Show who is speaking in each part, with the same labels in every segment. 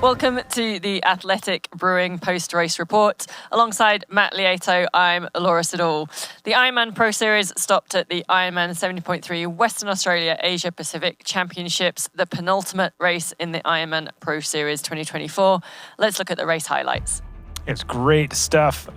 Speaker 1: Welcome to the Athletic Brewing post-race report. Alongside Matt Lieto, I'm Laura Siddall. The Ironman Pro Series stopped at the Ironman 70.3 Western Australia Asia Pacific Championships, the penultimate race in the Ironman Pro Series 2024. Let's look at the race highlights.
Speaker 2: It's great stuff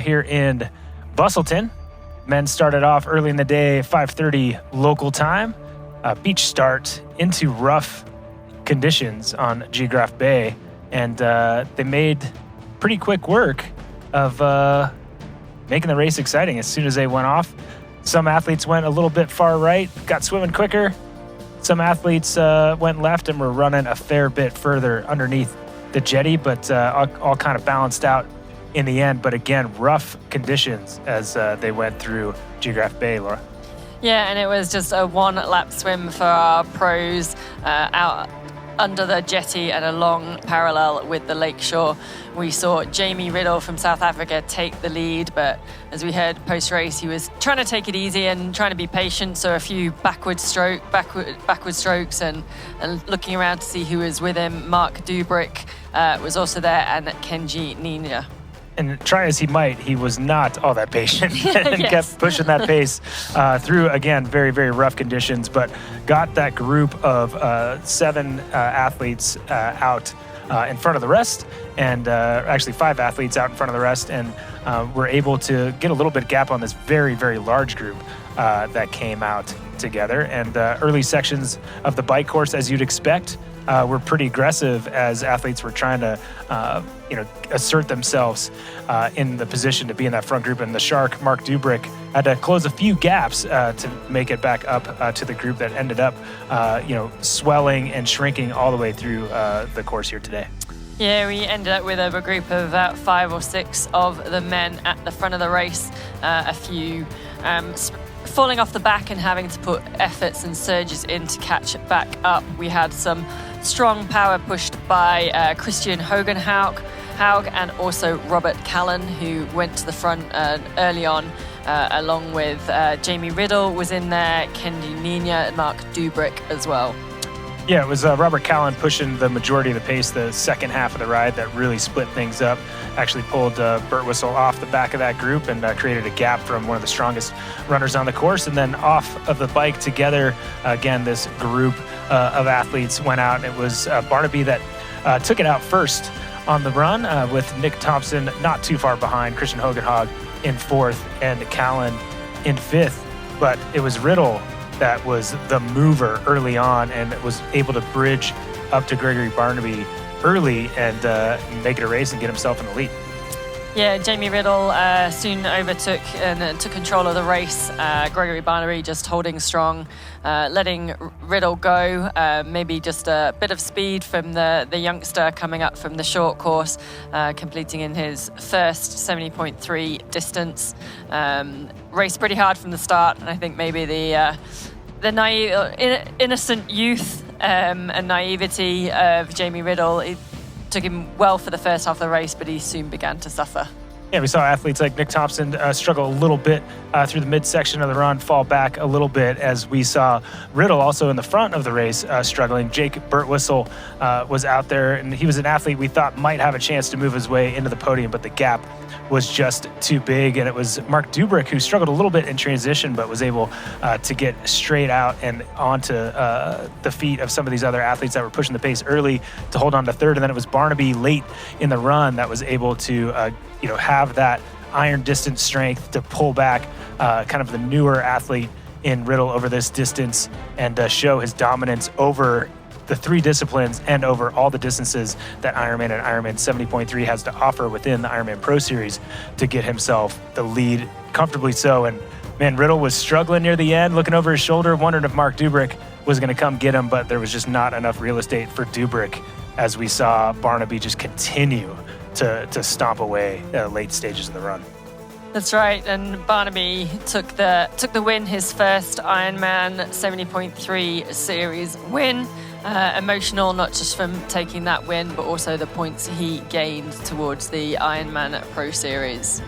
Speaker 2: here in Busselton. Men started off early in the day, 5:30 local time. Beach start into rough conditions on Geograph Bay, and they made pretty quick work of making the race exciting as soon as they went off. Some athletes went a little bit far right, got swimming quicker. Some athletes went left and were running a fair bit further underneath the jetty, but all kind of balanced out in the end. But again, rough conditions as they went through Geograph Bay, Laura.
Speaker 1: Yeah, and it was just a one-lap swim for our pros out under the jetty and along parallel with the lakeshore. We saw Jamie Riddle from South Africa take the lead, but as we heard post-race, he was trying to take it easy and trying to be patient, so a few backward strokes and looking around to see who was with him. Mark Dubrick was also there, and Kenji Nina.
Speaker 2: And try as he might, he was not all that patient and kept pushing that pace through, again, very, very rough conditions, but got that group of 7 athletes out in front of the rest, and actually 5 athletes out in front of the rest, and were able to get a little bit gap on this very, very large group that came out together. And early sections of the bike course, as you'd expect, were pretty aggressive as athletes were trying to, assert themselves in the position to be in that front group. And the Shark, Mark Dubrick, had to close a few gaps to make it back up to the group that ended up, swelling and shrinking all the way through the course here today.
Speaker 1: Yeah, we ended up with a group of about 5 or 6 of the men at the front of the race, a few falling off the back and having to put efforts and surges in to catch back up. We had some strong power pushed by Christian Hogenhaug and also Robert Callan, who went to the front early on, along with Jamie Riddle was in there, Kendi Nina, and Mark Dubrick as well.
Speaker 2: Yeah, it was Robert Callan pushing the majority of the pace the second half of the ride that really split things up. Actually pulled Burt Whistle off the back of that group and created a gap from one of the strongest runners on the course. And then off of the bike together, again, this group of athletes went out. It was Barnaby that took it out first on the run with Nick Thompson not too far behind, Christian Hogenhaug in 4th, and Callan in 5th. But it was Riddle that was the mover early on and was able to bridge up to Gregory Barnaby early and make it a race and get himself in the lead.
Speaker 1: Yeah, Jamie Riddle soon overtook and took control of the race. Gregory Barnaby just holding strong, letting Riddle go. Maybe just a bit of speed from the youngster coming up from the short course, completing in his first 70.3 distance. Raced pretty hard from the start, and I think maybe the naive, innocent youth and naivety of Jamie Riddle, it took him well for the first half of the race, but he soon began to suffer.
Speaker 2: Yeah, we saw athletes like Nick Thompson struggle a little bit through the midsection of the run, fall back a little bit, as we saw Riddle also in the front of the race struggling. Jake Burt Whistle was out there, and he was an athlete we thought might have a chance to move his way into the podium, but the gap was just too big. And it was Mark Dubrick who struggled a little bit in transition, but was able to get straight out and onto the feet of some of these other athletes that were pushing the pace early to hold on to 3rd. And then it was Barnaby late in the run that was able to have that iron distance strength to pull back kind of the newer athlete in Riddle over this distance and show his dominance over the 3 disciplines and over all the distances that Ironman and Ironman 70.3 has to offer within the Ironman Pro Series to get himself the lead comfortably so. And man, Riddle was struggling near the end, looking over his shoulder, wondering if Mark Dubrick was going to come get him, but there was just not enough real estate for Dubrick as we saw Barnaby just continue to stomp away late stages of the run.
Speaker 1: That's right, and Barnaby took the win, his first Ironman 70.3 series win. Emotional, not just from taking that win, but also the points he gained towards the Ironman Pro Series.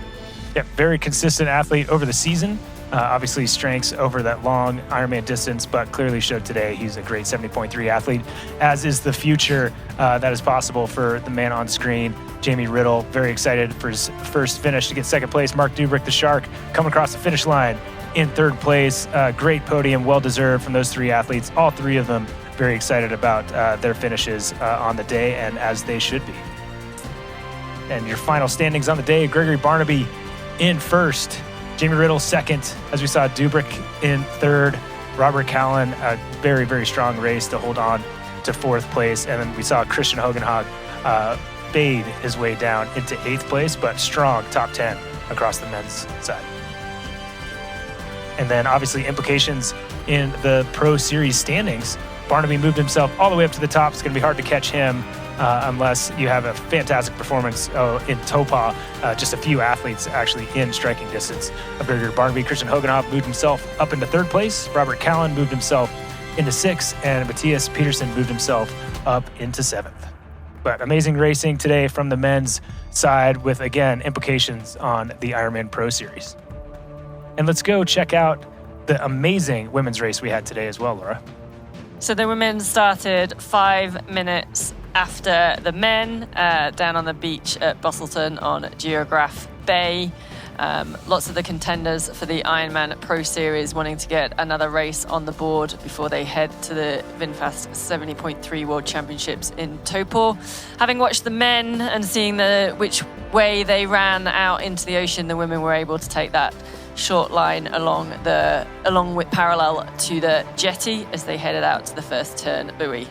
Speaker 2: Yeah, very consistent athlete over the season. Obviously, strengths over that long Ironman distance, but clearly showed today he's a great 70.3 athlete, as is the future that is possible for the man on screen, Jamie Riddle. Very excited for his first finish to get second place. Mark Dubrick, the Shark, coming across the finish line in third place. Great podium, well-deserved from those three athletes. All three of them very excited about their finishes on the day, and as they should be. And your final standings on the day: Gregory Barnaby in first, Jamie Riddle second, as we saw Dubrick in third, Robert Callan, a very, very strong race to hold on to fourth place. And then we saw Christian Hogenhag fade his way down into eighth place, but strong top 10 across the men's side. And then obviously implications in the Pro Series standings. Barnaby moved himself all the way up to the top. It's going to be hard to catch him unless you have a fantastic performance in Topah. Just a few athletes actually in striking distance of Gregory Barnaby. Christian Hogenhoff moved himself up into third place. Robert Callan moved himself into sixth, and Matthias Peterson moved himself up into seventh. But amazing racing today from the men's side with, again, implications on the Ironman Pro Series. And let's go check out the amazing women's race we had today as well, Laura.
Speaker 1: So the women started 5 minutes after the men down on the beach at Bustleton on Geograph Bay. Lots of the contenders for the Ironman Pro Series wanting to get another race on the board before they head to the VinFast 70.3 World Championships in Topor. Having watched the men and seeing which way they ran out into the ocean, the women were able to take that short line along with parallel to the jetty as they headed out to the first turn buoy.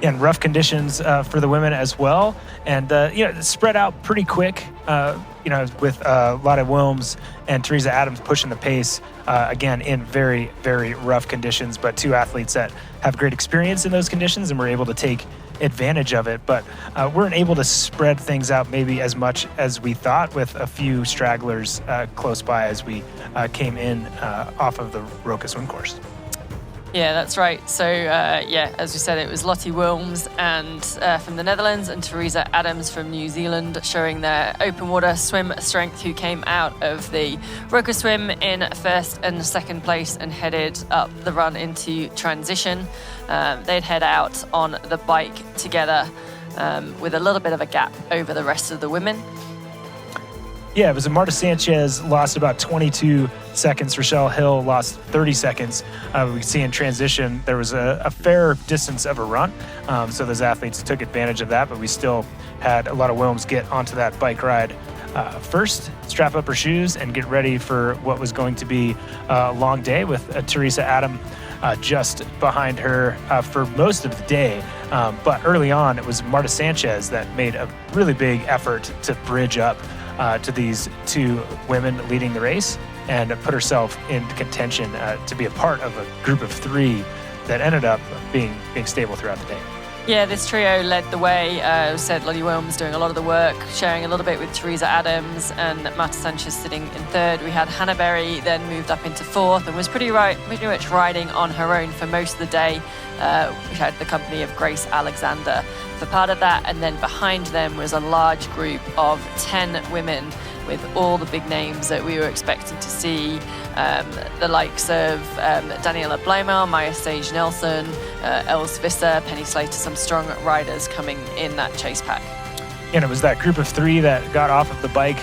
Speaker 2: And rough conditions for the women as well, and spread out pretty quick. With Lotte Wilms and Teresa Adams pushing the pace again in very, very rough conditions, but two athletes that have great experience in those conditions and were able to take advantage of it, but weren't able to spread things out maybe as much as we thought, with a few stragglers close by as we came in off of the Roca swim course.
Speaker 1: Yeah, that's right. So, as we said, it was Lotte Wilms and from the Netherlands and Teresa Adams from New Zealand showing their open water swim strength, who came out of the Roca swim in first and second place and headed up the run into transition. They'd head out on the bike together with a little bit of a gap over the rest of the women.
Speaker 2: Yeah, it was Marta Sanchez lost about 22 seconds. Rochelle Hill lost 30 seconds. We could see in transition there was a fair distance of a run. So those athletes took advantage of that, but we still had a lot of Wilms get onto that bike ride first, strap up her shoes, and get ready for what was going to be a long day with Teresa Adams just behind her for most of the day. But early on, it was Marta Sanchez that made a really big effort to bridge up to these two women leading the race and put herself in contention to be a part of a group of three that ended up being stable throughout the day.
Speaker 1: Yeah, this trio led the way. Said Lotte Wilms doing a lot of the work, sharing a little bit with Teresa Adams, and Marta Sanchez sitting in third. We had Hannah Berry then moved up into fourth and was pretty much riding on her own for most of the day. We had the company of Grace Alexander for part of that, and then behind them was a large group of 10 women with all the big names that we were expecting to see, the likes of Daniela Bleimer, Maya Sage Nelson, Els Visser, Penny Slater, some strong riders coming in that chase pack.
Speaker 2: And it was that group of three that got off of the bike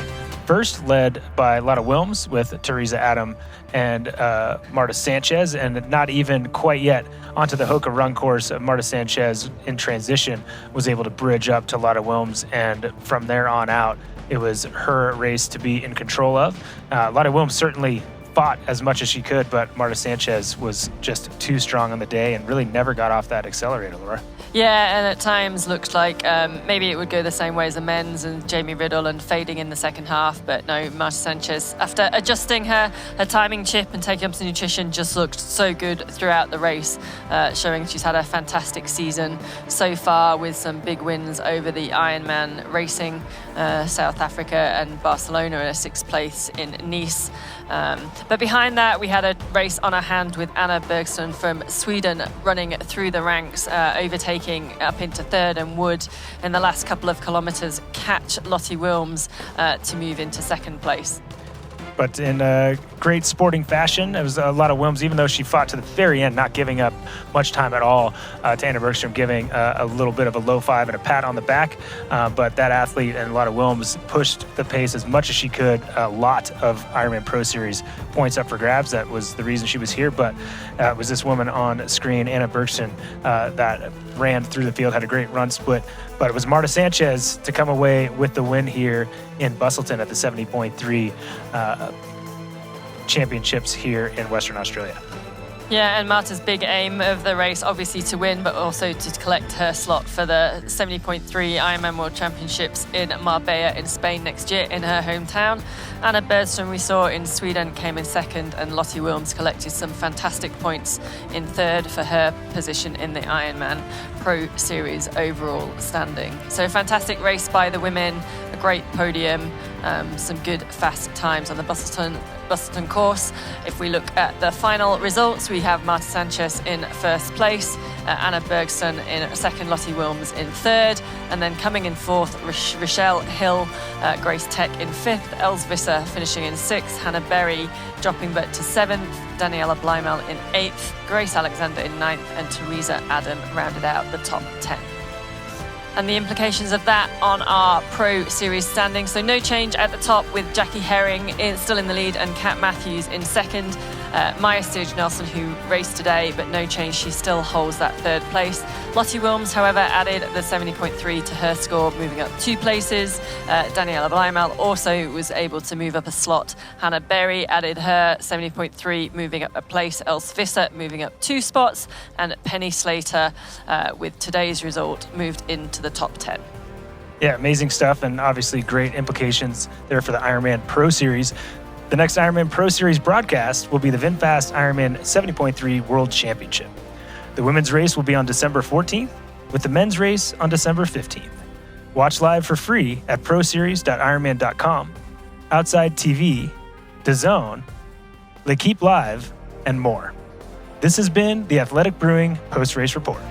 Speaker 2: first, led by Lotte Wilms with Teresa Adams and Marta Sanchez, and not even quite yet onto the Hoka run course. Marta Sanchez in transition was able to bridge up to Lotte Wilms, and from there on out, it was her race to be in control of. Lotte Wilms certainly fought as much as she could, but Marta Sanchez was just too strong on the day and really never got off that accelerator, Laura.
Speaker 1: Yeah, and at times looked like maybe it would go the same way as the men's and Jamie Riddle and fading in the second half, but no, Marta Sanchez, after adjusting her timing chip and taking up some nutrition, just looked so good throughout the race, showing she's had a fantastic season so far with some big wins over the Ironman racing, South Africa and Barcelona, and a sixth place in Nice. But behind that, we had a race on our hand with Anna Bergström from Sweden running through the ranks, overtaking up into third, and would, in the last couple of kilometres, catch Lotte Wilms to move into second place.
Speaker 2: but in a great sporting fashion. It was a lot of whims, even though she fought to the very end, not giving up much time at all to Anna Bergstrom, giving a little bit of a low five and a pat on the back. But that athlete and a lot of whims pushed the pace as much as she could. A lot of Ironman Pro Series points up for grabs. That was the reason she was here. But it was this woman on screen, Anna Bergstrom, that ran through the field, had a great run split. But it was Marta Sanchez to come away with the win here in Busselton at the 70.3 championships here in Western Australia.
Speaker 1: Yeah, and Marta's big aim of the race, obviously to win, but also to collect her slot for the 70.3 Ironman World Championships in Marbella in Spain next year in her hometown. Anna Bergstrom, we saw in Sweden, came in second, and Lottie Wilms collected some fantastic points in third for her position in the Ironman Pro Series overall standing. So fantastic race by the women, a great podium, some good fast times on the Busselton course. If we look at the final results, we have Marta Sanchez in first place, Anna Bergstrom in second, Lottie Wilms in third, and then coming in fourth, Rochelle Hill, Grace Tech in fifth, Els Visser finishing in sixth, Hannah Berry dropping but to seventh, Daniela Blimel in eighth, Grace Alexander in ninth, and Teresa Adam rounded out the top 10. And the implications of that on our Pro Series standing. So no change at the top with Jackie Herring still in the lead and Kat Matthews in second. Maya Sturge-Nelson, who raced today, but no change. She still holds that third place. Lottie Wilms, however, added the 70.3 to her score, moving up 2 places. Daniela Blimel also was able to move up a slot. Hannah Berry added her 70.3, moving up a place. Els Visser moving up 2 spots. And Penny Slater, with today's result, moved into the top 10.
Speaker 2: Yeah, amazing stuff, and obviously great implications there for the Ironman Pro Series. The next Ironman Pro Series broadcast will be the VinFast Ironman 70.3 World Championship. The women's race will be on December 14th, with the men's race on December 15th. Watch live for free at proseries.ironman.com, Outside TV, DAZN, L'Equipe Live, and more. This has been the Athletic Brewing Post-Race Report.